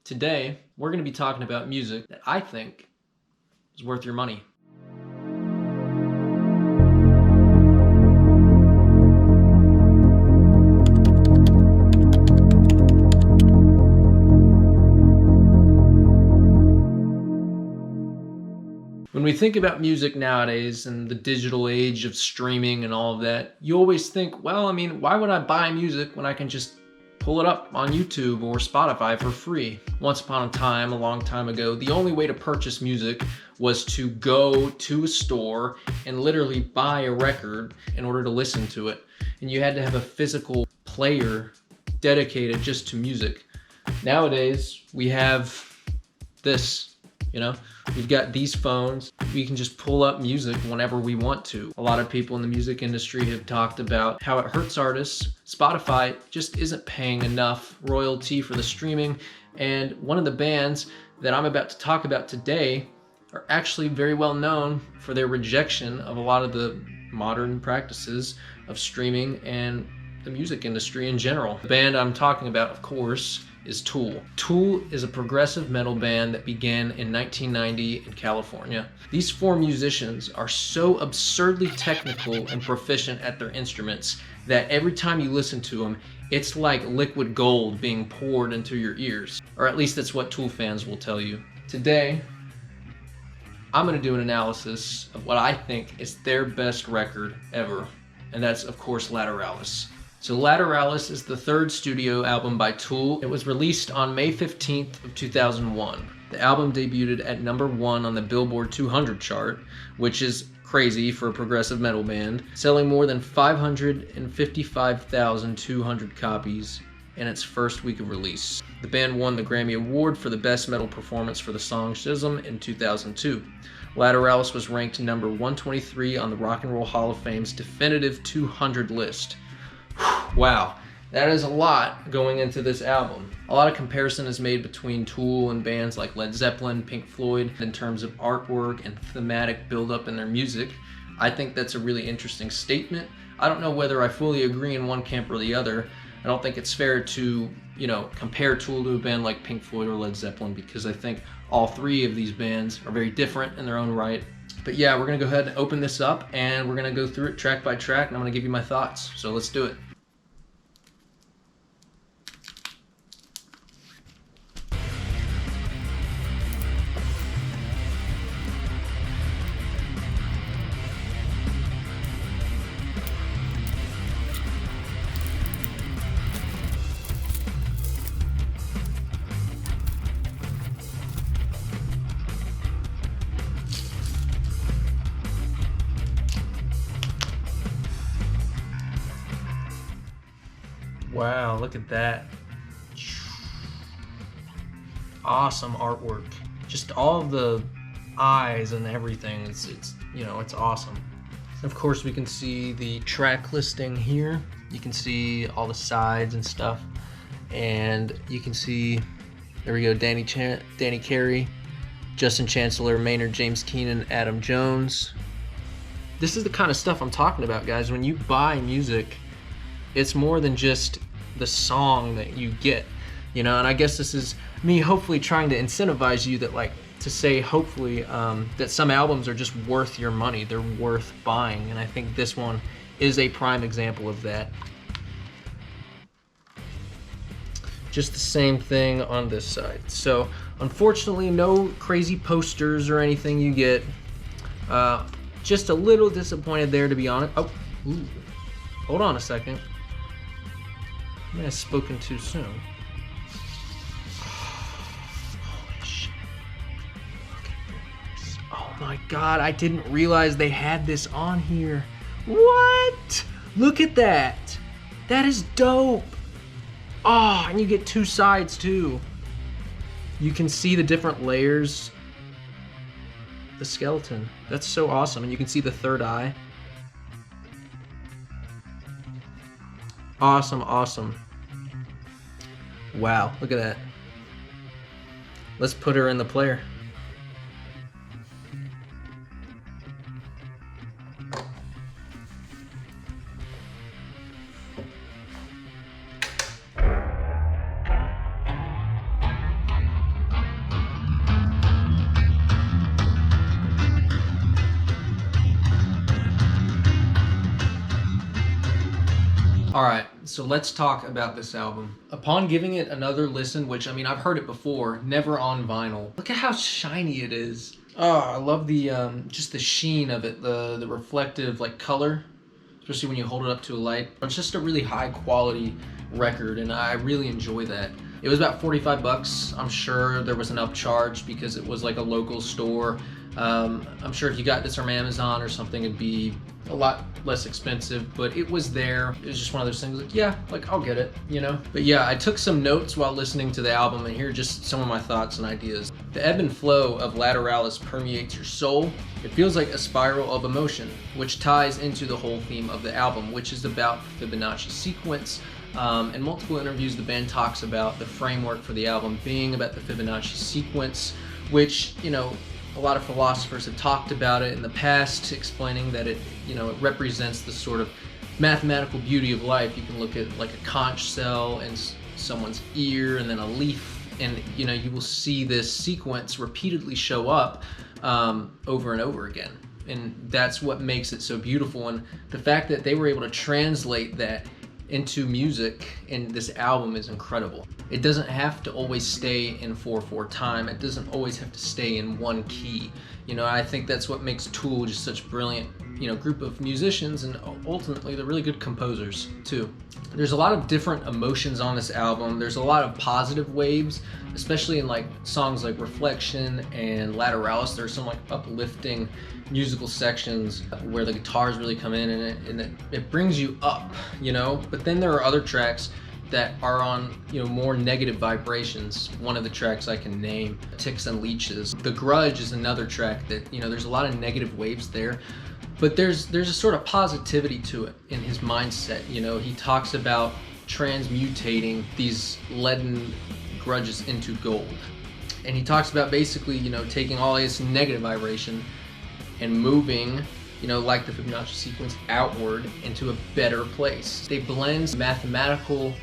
Today, we're going to be talking about music that I think is worth your money. When we think about music nowadays and the digital age of streaming and all of that, you always think, well, why would I buy music when I can just pull it up on YouTube or Spotify for free? Once upon a time, a long time ago, the only way to purchase music was to go to a store and literally buy a record in order to listen to it. And you had to have a physical player dedicated just to music. Nowadays, we have this. We've got these phones. We can just pull up music whenever we want to. A lot of people in the music industry have talked about how it hurts artists. Spotify just isn't paying enough royalty for the streaming. And one of the bands that I'm about to talk about today are actually very well known for their rejection of a lot of the modern practices of streaming and the music industry in general. The band I'm talking about, of course, is Tool. Tool is a progressive metal band that began in 1990 in California. These four musicians are so absurdly technical and proficient at their instruments that every time you listen to them, it's like liquid gold being poured into your ears. Or at least that's what Tool fans will tell you. Today, I'm going to do an analysis of what I think is their best record ever, and that's, of course, Lateralus. So Lateralus is the third studio album by Tool. It was released on May 15th of 2001. The album debuted at number 1 on the Billboard 200 chart, which is crazy for a progressive metal band, selling more than 555,200 copies in its first week of release. The band won the Grammy Award for the Best Metal Performance for the song Schism in 2002. Lateralus was ranked number 123 on the Rock and Roll Hall of Fame's definitive 200 list. Wow, that is a lot going into this album. A lot of comparison is made between Tool and bands like Led Zeppelin, Pink Floyd in terms of artwork and thematic buildup in their music. I think that's a really interesting statement. I don't know whether I fully agree in one camp or the other. I don't think it's fair to, compare Tool to a band like Pink Floyd or Led Zeppelin because I think all three of these bands are very different in their own right. But yeah, we're going to go ahead and open this up and we're going to go through it track by track and I'm going to give you my thoughts. So let's do it. Wow, look at that. Awesome artwork. Just all of the eyes and everything. It's awesome. Of course, we can see the track listing here. You can see all the sides and stuff. And you can see, there we go, Danny Carey, Justin Chancellor, Maynard James Keenan, Adam Jones. This is the kind of stuff I'm talking about, guys. When you buy music, it's more than just the song that you get, and I guess this is me hopefully trying to incentivize you that to say hopefully that some albums are just worth your money. They're worth buying, and I think this one is a prime example of that. Just the same thing on this side. So unfortunately, no crazy posters or anything you get. Just a little disappointed there, to be honest. Oh, ooh. Hold on a second. I may have spoken too soon. Holy shit. Look at this. Oh my god, I didn't realize they had this on here. What? Look at that. That is dope. Oh, and you get two sides too. You can see the different layers. The skeleton. That's so awesome. And you can see the third eye. Awesome, awesome. Wow, look at that. Let's put her in the player. Alright, so let's talk about this album. Upon giving it another listen, which, I mean, I've heard it before, never on vinyl. Look at how shiny it is. Oh, I love the, just the sheen of it, the reflective, like, color, especially when you hold it up to a light. It's just a really high quality record, and I really enjoy that. It was about 45 bucks. I'm sure there was an upcharge because it was like a local store. I'm sure if you got this from Amazon or something, it'd be a lot less expensive, but it was there. It was just one of those things like, yeah, like I'll get it, you know? But yeah, I took some notes while listening to the album, and here are just some of my thoughts and ideas. The ebb and flow of Lateralus permeates your soul. It feels like a spiral of emotion, which ties into the whole theme of the album, which is about Fibonacci sequence. In multiple interviews, the band talks about the framework for the album being about the Fibonacci sequence, which, you know, a lot of philosophers have talked about it in the past, explaining that it, you know, it represents the sort of mathematical beauty of life. You can look at like a conch shell and someone's ear and then a leaf, and, you know, you will see this sequence repeatedly show up over and over again. And that's what makes it so beautiful. And the fact that they were able to translate that into music in this album is incredible. It doesn't have to always stay in 4/4 time. It doesn't always have to stay in one key. You know, I think that's what makes Tool just such a brilliant, you know, group of musicians, and ultimately they're really good composers too. There's a lot of different emotions on this album. There's a lot of positive waves, especially in like songs like Reflection and Lateralus. There's some like uplifting musical sections where the guitars really come in, and it brings you up, you know? But then there are other tracks that are on, you know, more negative vibrations. One of the tracks I can name, Ticks and Leeches. The Grudge is another track that, you know, there's a lot of negative waves there, but there's a sort of positivity to it in his mindset. You know, he talks about transmutating these leaden grudges into gold. And he talks about basically, you know, taking all this negative vibration and moving, you know, like the Fibonacci sequence, outward into a better place. They blend mathematical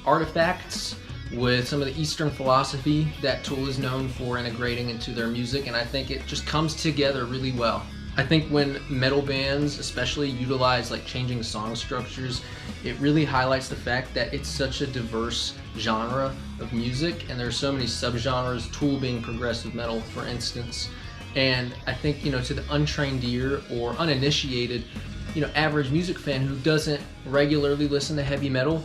artifacts with some of the Eastern philosophy that Tool is known for integrating into their music, and I think it just comes together really well. I think when metal bands especially utilize like changing song structures, it really highlights the fact that it's such a diverse genre of music, and there's so many subgenres, Tool being progressive metal, for instance. And I think, you know, to the untrained ear or uninitiated, you know, average music fan who doesn't regularly listen to heavy metal,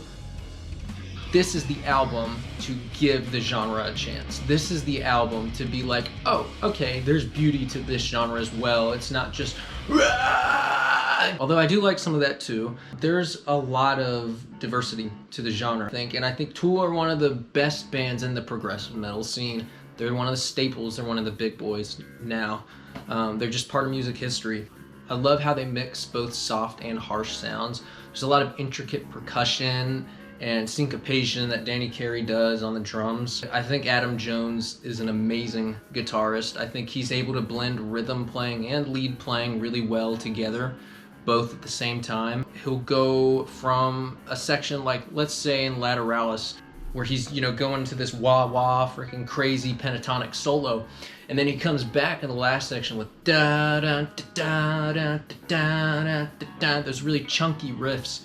this is the album to give the genre a chance. This is the album to be like, oh, okay, there's beauty to this genre as well. It's not just, Rah! Although I do like some of that too. There's a lot of diversity to the genre, I think, and I think Tool are one of the best bands in the progressive metal scene. They're one of the staples. They're one of the big boys now. They're just part of music history. I love how they mix both soft and harsh sounds. There's a lot of intricate percussion and syncopation that Danny Carey does on the drums. I think Adam Jones is an amazing guitarist. I think he's able to blend rhythm playing and lead playing really well together, both at the same time. He'll go from a section like, let's say in Lateralus, where he's, you know, going to this wah-wah freaking crazy pentatonic solo, and then he comes back in the last section with da-da-da-da-da-da-da-da-da, those really chunky riffs.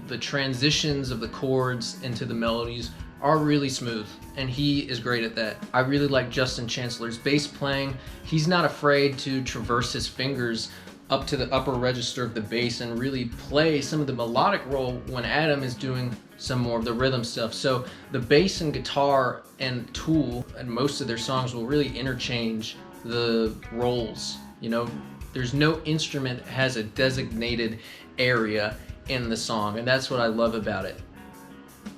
The transitions of the chords into the melodies are really smooth, and he is great at that. I really like Justin Chancellor's bass playing. He's not afraid to traverse his fingers up to the upper register of the bass and really play some of the melodic role when Adam is doing some more of the rhythm stuff. So the bass and guitar and Tool and most of their songs will really interchange the roles. You know, there's no instrument that has a designated area in the song, and that's what I love about it.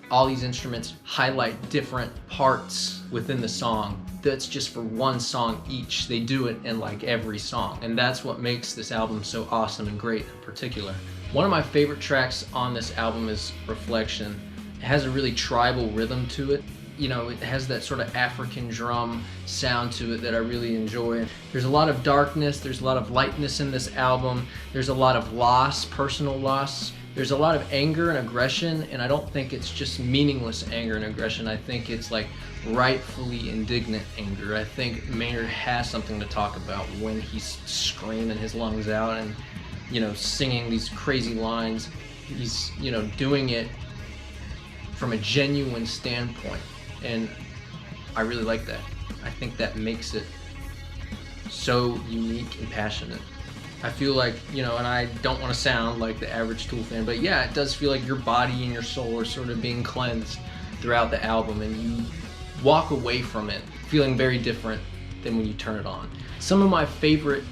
All these instruments highlight different parts within the song. That's just for one song each. They do it in like every song, and that's what makes this album so awesome and great in particular. One of my favorite tracks on this album is Reflection. It has a really tribal rhythm to it. You know, it has that sort of African drum sound to it that I really enjoy. There's a lot of darkness, there's a lot of lightness in this album. There's a lot of loss, personal loss. There's a lot of anger and aggression, and I don't think it's just meaningless anger and aggression. I think it's like rightfully indignant anger. I think Maynard has something to talk about when he's screaming his lungs out and, you know, singing these crazy lines. He's, you know, doing it from a genuine standpoint, and I really like that. I think that makes it so unique and passionate. I feel like, you know, and I don't want to sound like the average Tool fan, but yeah, it does feel like your body and your soul are sort of being cleansed throughout the album, and you walk away from it feeling very different than when you turn it on. Some of my favorite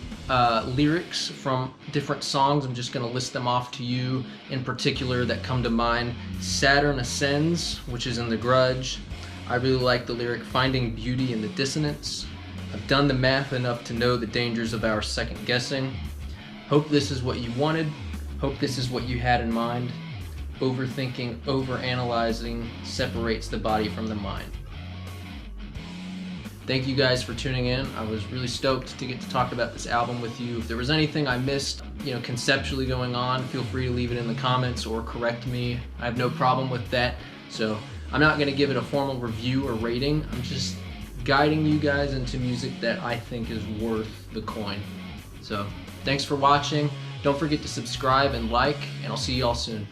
lyrics from different songs, I'm just going to list them off to you in particular that come to mind. Saturn Ascends, which is in The Grudge. I really like the lyric, finding beauty in the dissonance. I've done the math enough to know the dangers of our second guessing. Hope this is what you wanted. Hope this is what you had in mind. Overthinking, overanalyzing separates the body from the mind. Thank you guys for tuning in. I was really stoked to get to talk about this album with you. If there was anything I missed, you know, conceptually going on, feel free to leave it in the comments or correct me. I have no problem with that. So I'm not going to give it a formal review or rating. I'm just guiding you guys into music that I think is worth the coin. So thanks for watching. Don't forget to subscribe and like, and I'll see you all soon.